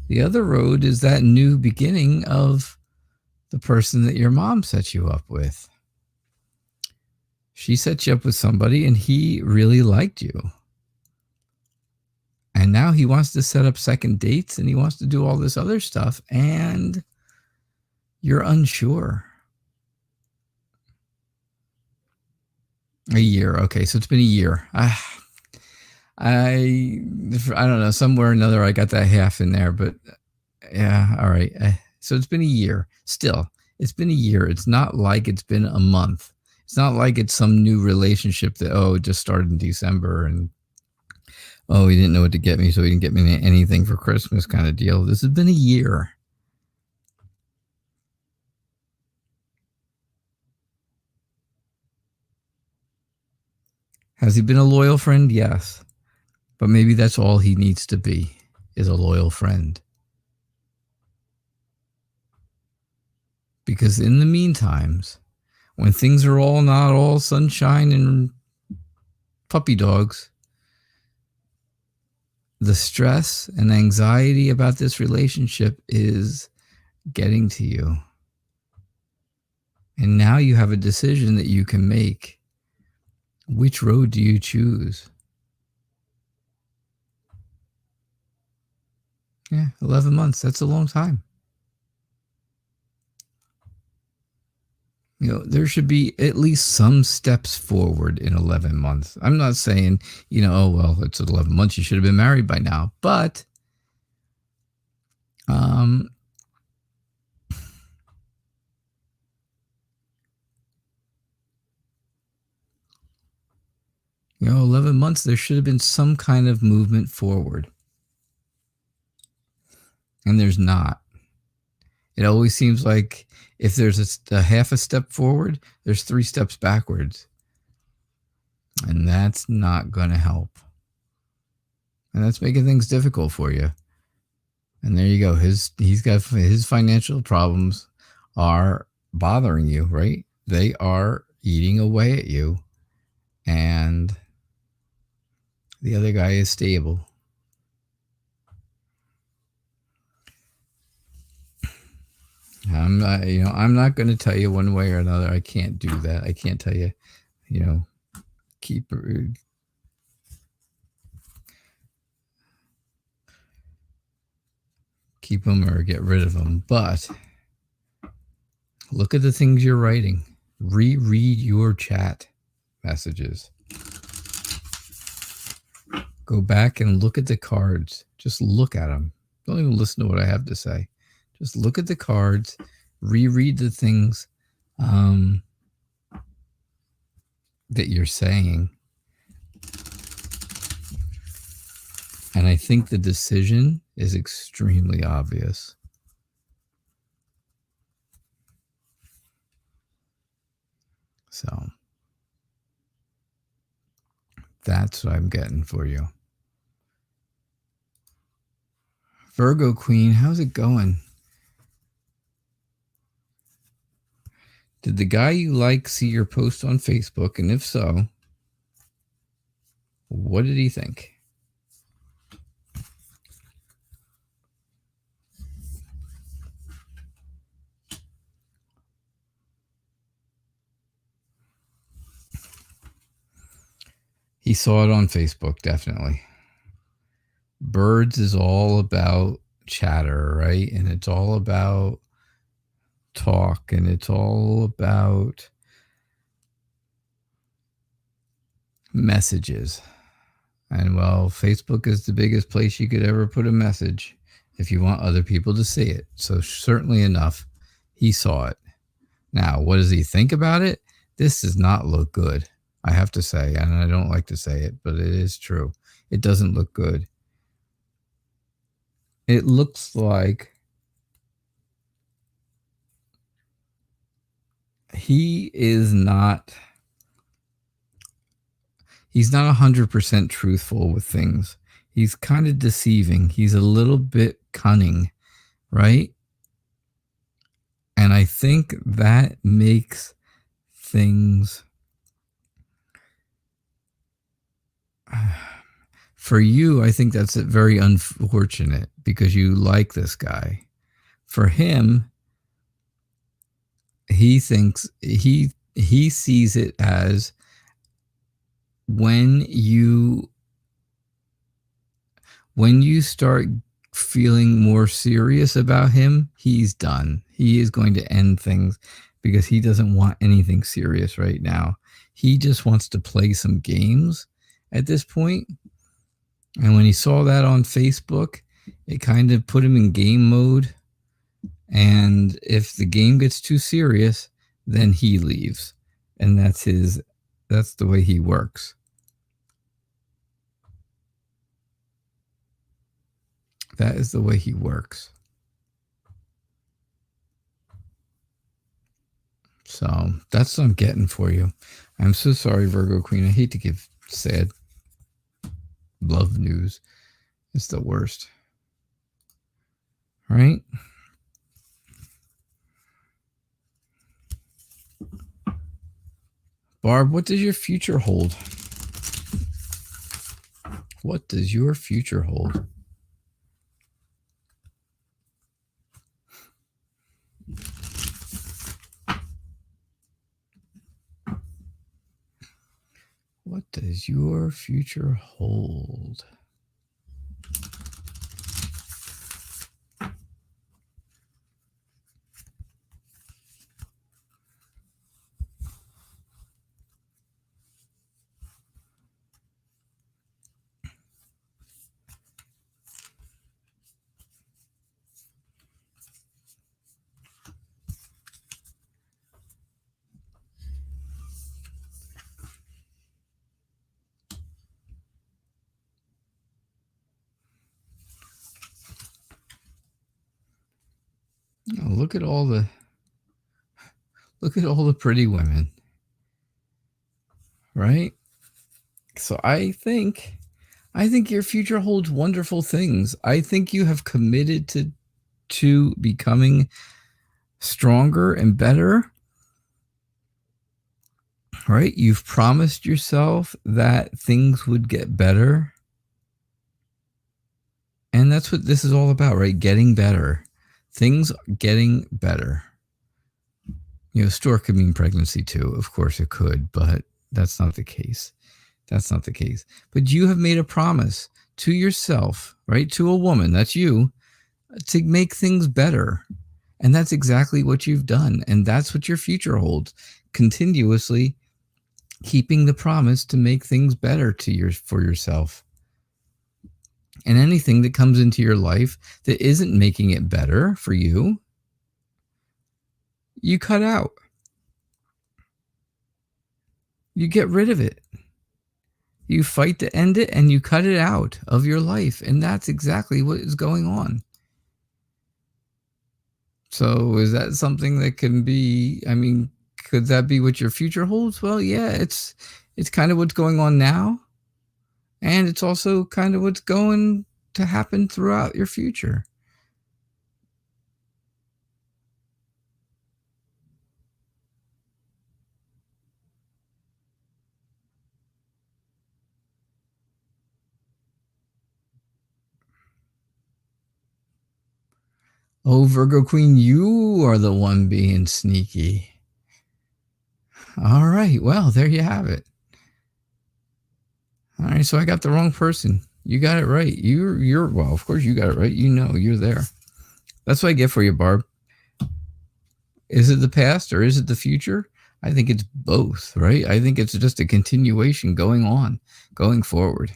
is that new beginning of the person that your mom set you up with. She set you up with somebody and he really liked you. And now he wants to set up second dates and he wants to do all this other stuff. And you're unsure. A year. Okay, so it's been a year. I don't know, somewhere or another I got that half in there, but yeah, all right. So it's been a year. Still, it's been a year. It's not like it's been a month. It's not like it's some new relationship that it just started in December and he didn't know what to get me, so he didn't get me anything for Christmas kind of deal. This has been a year. Has he been a loyal friend? Yes. But maybe that's all he needs to be, is a loyal friend. Because in the meantimes, when things are not all sunshine and puppy dogs, the stress and anxiety about this relationship is getting to you. And now you have a decision that you can make. Which road do you choose? Yeah, 11 months. That's a long time. There should be at least some steps forward in 11 months. I'm not saying, it's 11 months. You should have been married by now. But 11 months, there should have been some kind of movement forward. And there's not. It always seems like if there's a half a step forward, there's 3 steps backwards. And that's not going to help. And that's making things difficult for you. And there you go. He's got his financial problems are bothering you, right? They are eating away at you. And the other guy is stable. I'm not going to tell you one way or another. I can't do that. I can't tell you, keep them or get rid of them. But look at the things you're writing. Reread your chat messages. Go back and look at the cards. Just look at them. Don't even listen to what I have to say. Just look at the cards. Reread the things that you're saying. And I think the decision is extremely obvious. So that's what I'm getting for you. Virgo Queen, how's it going? Did the guy you like see your post on Facebook? And if so, what did he think? He saw it on Facebook, definitely. Birds is all about chatter, right? And it's all about talk, and it's all about messages. And Facebook is the biggest place you could ever put a message if you want other people to see it. So certainly enough, he saw it. Now, what does he think about it? This does not look good, I have to say. And I don't like to say it, but it is true. It doesn't look good. It looks like he's not 100% truthful with things. He's kind of deceiving. He's a little bit cunning, right? And I think that makes things for you. I think that's very unfortunate because you like this guy. For him, he thinks he sees it as when you start feeling more serious about him, he's done. He is going to end things because he doesn't want anything serious right now. He just wants to play some games at this point. And when he saw that on Facebook, it kind of put him in game mode. And if the game gets too serious, then he leaves. And that's the way he works. That is the way he works. So that's what I'm getting for you. I'm so sorry, Virgo Queen. I hate to give sad love news. It's the worst. Right? Barb, what does your future hold? What does your future hold? What does your future hold? Oh, look at all the pretty women. Right? So I think your future holds wonderful things. I think you have committed to becoming stronger and better. Right? You've promised yourself that things would get better. And that's what this is all about, right? Getting better. Things getting better. Store could mean pregnancy too. Of course it could, but that's not the case. That's not the case. But you have made a promise to yourself, right? To a woman, that's you, to make things better. And that's exactly what you've done. And that's what your future holds. Continuously keeping the promise to make things better for yourself. And anything that comes into your life that isn't making it better for you, you cut out. You get rid of it. You fight to end it and you cut it out of your life. And that's exactly what is going on. So is that something that can be, could that be what your future holds? Well, yeah, it's kind of what's going on now. And it's also kind of what's going to happen throughout your future. Oh, Virgo Queen, you are the one being sneaky. All right. Well, there you have it. All right. So I got the wrong person. You got it right. Well, of course you got it right. You're there. That's what I get for you, Barb. Is it the past or is it the future? I think it's both, right? I think it's just a continuation going forward.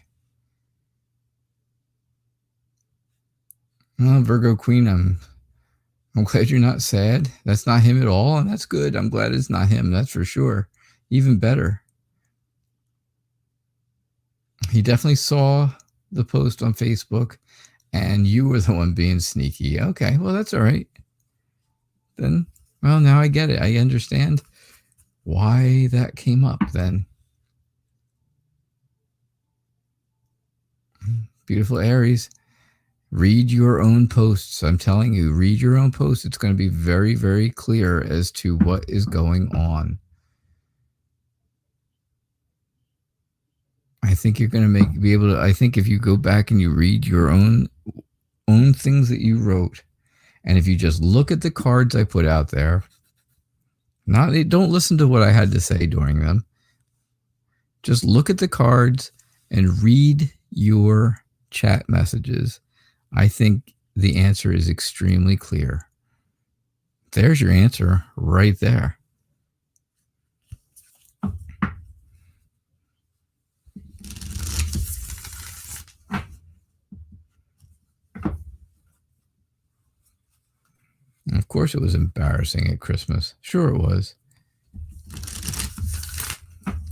Oh, Virgo Queen, I'm glad you're not sad. That's not him at all, and that's good. I'm glad it's not him. That's for sure. Even better. He definitely saw the post on Facebook, and you were the one being sneaky. Okay, well, that's all right. Then, well, now I get it. I understand why that came up then. Beautiful Aries. Read your own posts. I'm telling you, read your own posts. It's going to be very, very clear as to what is going on. I think you're going to be able to, I think if you go back and you read your own things that you wrote, and if you just look at the cards I put out there, don't listen to what I had to say during them. Just look at the cards and read your chat messages. I think the answer is extremely clear. There's your answer right there. course it was embarrassing at Christmas. Sure it was.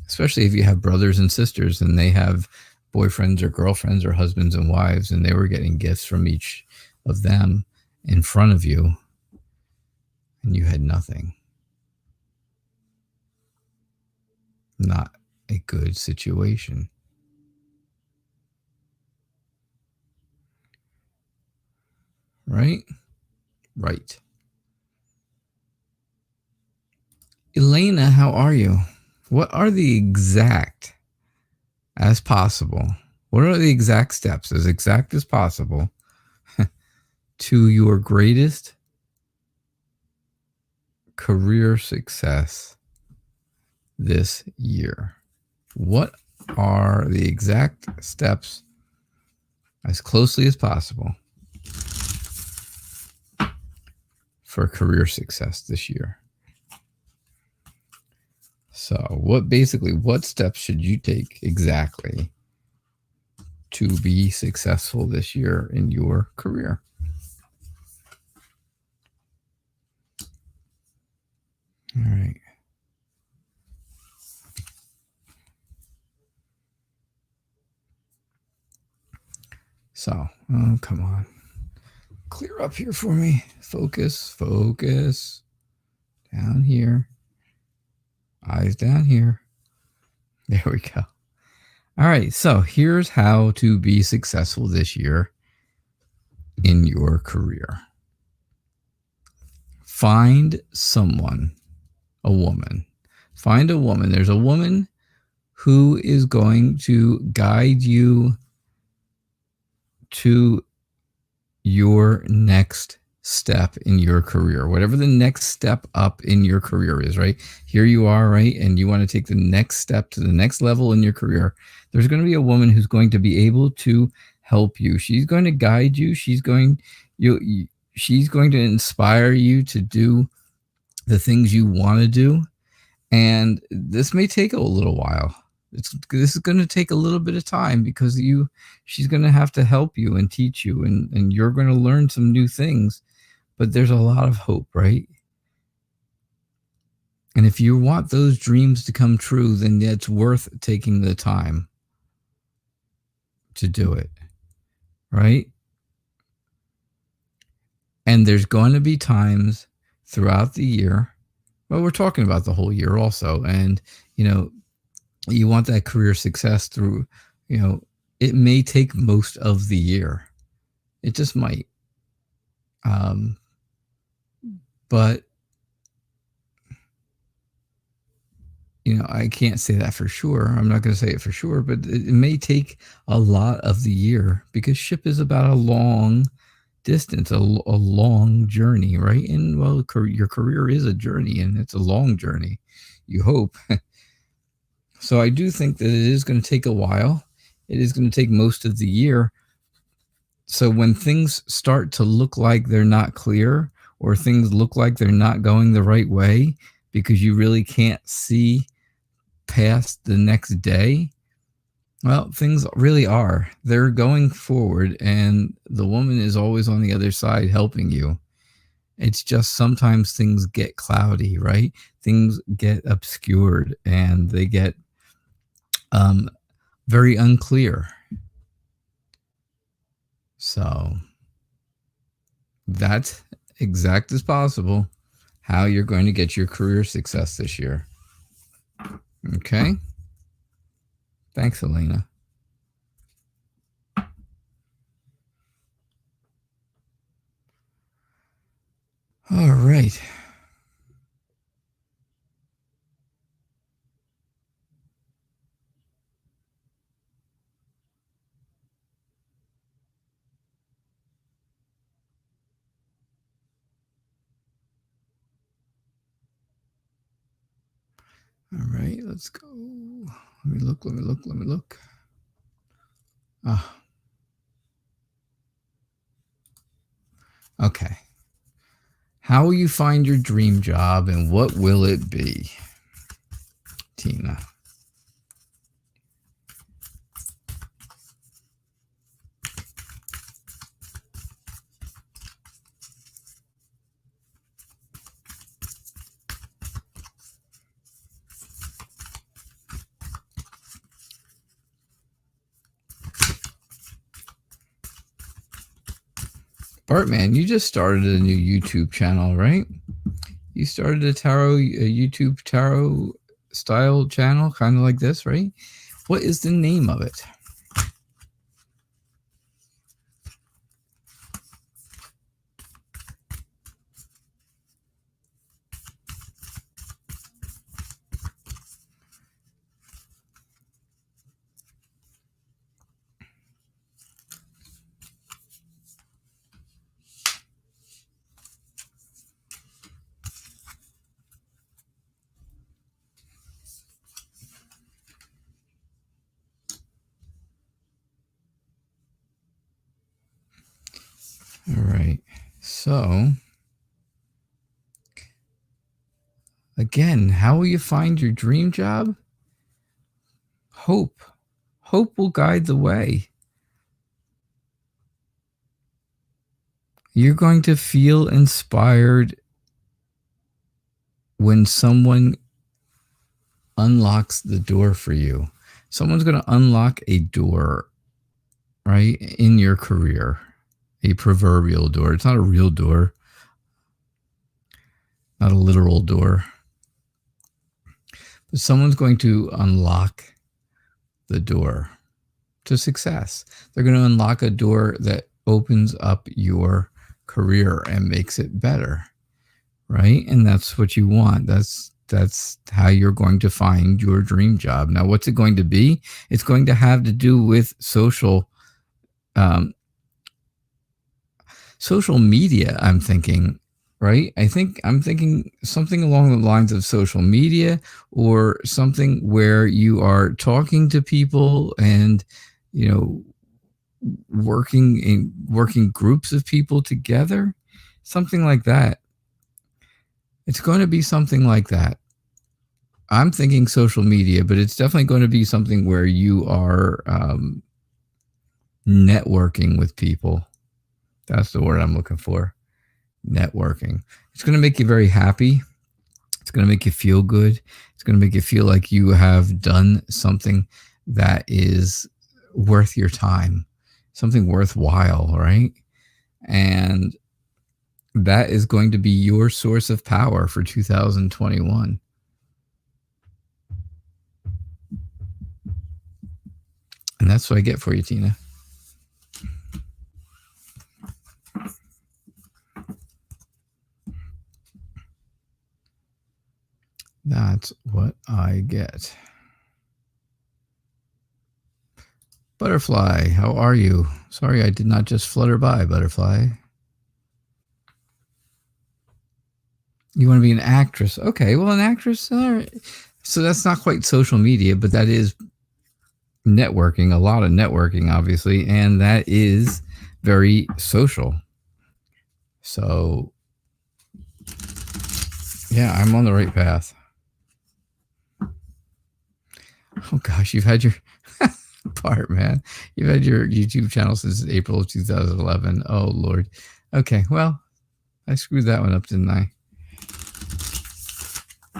Especially if you have brothers and sisters and they have boyfriends or girlfriends or husbands and wives, and they were getting gifts from each of them in front of you, and you had nothing. Not a good situation. Right? Right. Elena, how are you? What are the exact, as possible, what are the exact steps, as exact as possible, to your greatest career success this year? What are the exact steps, as closely as possible, for career success this year? So what steps should you take exactly to be successful this year in your career? All right. So, oh, come on. Clear up here for me. Focus. Down here. Eyes down here. There we go. All right. So here's how to be successful this year in your career. Find someone, a woman. Find a woman. There's a woman who is going to guide you to your next step in your career, whatever the next step up in your career is, right? Here you are, right? And you want to take the next step to the next level in your career. There's going to be a woman who's going to be able to help you. She's going to guide you. She's going to inspire you to do the things you want to do. And this may take a little while. This is going to take a little bit of time because she's going to have to help you and teach you, and you're going to learn some new things, but there's a lot of hope, right? And if you want those dreams to come true, then it's worth taking the time to do it, right? And there's going to be times throughout the year, well, we're talking about the whole year also, and, you want that career success through, it may take most of the year. It just might. But, I can't say that for sure. I'm not going to say it for sure, but it may take a lot of the year because SHIP is about a long distance, a long journey, right? And, well, your career is a journey, and it's a long journey, you hope. So I do think that it is going to take a while. It is going to take most of the year. So when things start to look like they're not clear, or things look like they're not going the right way because you really can't see past the next day, well, things really are. They're going forward, and the woman is always on the other side helping you. It's just sometimes things get cloudy, right? Things get obscured, and they get very unclear. So that's exact as possible how you're going to get your career success this year. Okay? Thanks, Elena. All right. All right, let's go. Let me look. Okay. How will you find your dream job, and what will it be? Tina. Bartman, you just started a new YouTube channel, right? You started a YouTube tarot style channel, kind of like this, right? What is the name of it? All right. So, again, how will you find your dream job? Hope. Hope will guide the way. You're going to feel inspired when someone unlocks the door for you. Someone's going to unlock a door, right, in your career. A proverbial door. It's not a real door. Not a literal door. But someone's going to unlock the door to success. They're going to unlock a door that opens up your career and makes it better, right? And that's what you want. That's how you're going to find your dream job. Now, what's it going to be? It's going to have to do with social media, I'm thinking, right? I'm thinking something along the lines of social media, or something where you are talking to people and, working groups of people together, something like that. It's going to be something like that. I'm thinking social media, but it's definitely going to be something where you are networking with people. That's the word I'm looking for. Networking. It's going to make you very happy. It's going to make you feel good. It's going to make you feel like you have done something that is worth your time, something worthwhile, right? And that is going to be your source of power for 2021. And that's what I get for you, Tina. That's what I get. Butterfly, how are you? Sorry, I did not just flutter by, Butterfly. You want to be an actress? Okay, well, an actress, all right. So that's not quite social media, but that is networking, a lot of networking, obviously, and that is very social. So, yeah, I'm on the right path. Oh gosh, you've had your part, man. You've had your YouTube channel since April of 2011. Oh Lord. Okay, well, I screwed that one up, didn't I?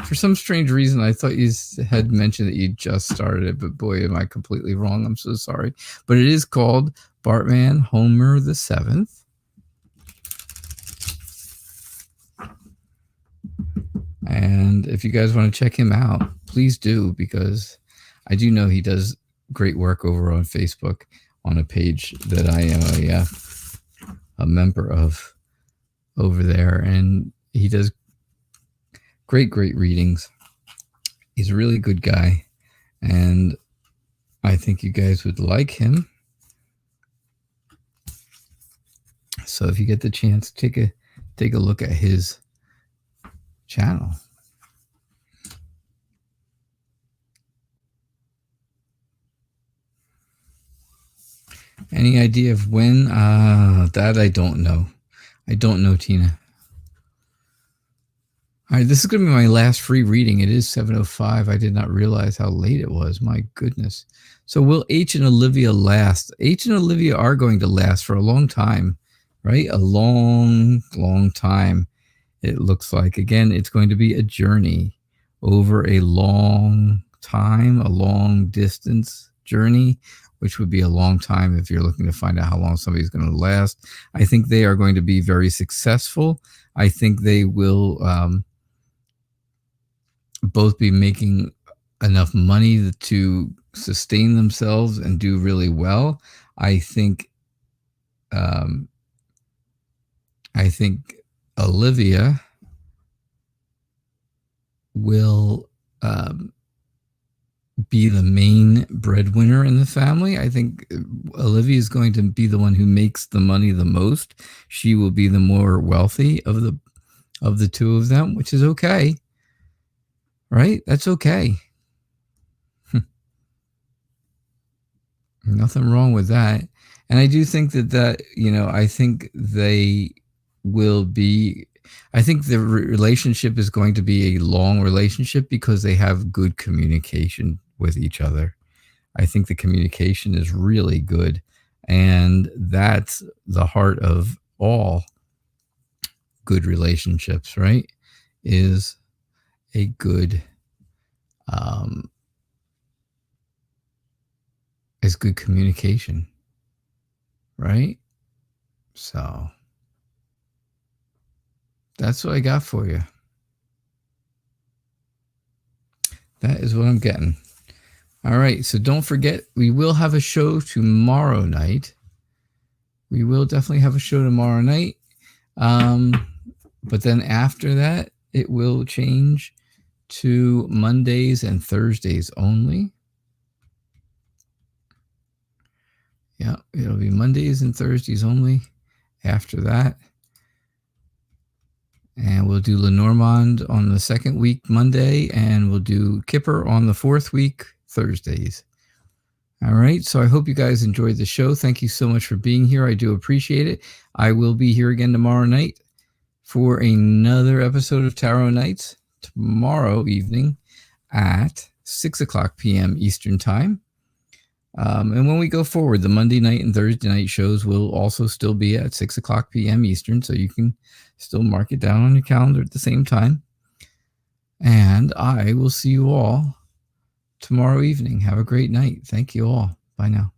For some strange reason, I thought you had mentioned that you just started it, but boy, am I completely wrong. I'm so sorry. But it is called Bartman Homer the 7th. And if you guys want to check him out, please do, because I do know he does great work over on Facebook on a page that I am a member of over there. And he does great readings. He's a really good guy. And I think you guys would like him. So if you get the chance, take a look at his channel. Any idea of when? That I don't know. I don't know, Tina. All right, this is going to be my last free reading. It is 7:05. I did not realize how late it was. My goodness. So will H and Olivia last? H and Olivia are going to last for a long time, right? A long time. It looks like. Again, it's going to be a journey over a long time, a long distance journey which would be a long time if you're looking to find out how long somebody's going to last. I think they are going to be very successful. I think they will both be making enough money to sustain themselves and do really well. I think Olivia will be the main breadwinner in the family. I think Olivia is going to be the one who makes the money the most. She will be the more wealthy of the two of them, which is okay. Right? That's okay. Nothing wrong with that. And I do think that, I think they will be, I think the relationship is going to be a long relationship because they have good communication with each other. I think the communication is really good. And that's the heart of all good relationships, right? Is a good communication, right? So that's what I got for you. That is what I'm getting. All right, so don't forget, we will have a show tomorrow night. We will definitely have a show tomorrow night. But then after that, it will change to Mondays and Thursdays only. Yeah, it'll be Mondays and Thursdays only after that. And we'll do Lenormand on the second week, Monday, and we'll do Kipper on the fourth week, Thursdays. All right, so I hope you guys enjoyed the show. Thank you so much for being here. I do appreciate it. I will be here again tomorrow night for another episode of Tarot Nights tomorrow evening at 6 o'clock p.m. Eastern Time. And when we go forward, the Monday night and Thursday night shows will also still be at 6 o'clock p.m. Eastern, so you can still mark it down on your calendar at the same time. And I will see you all tomorrow evening. Have a great night. Thank you all. Bye now.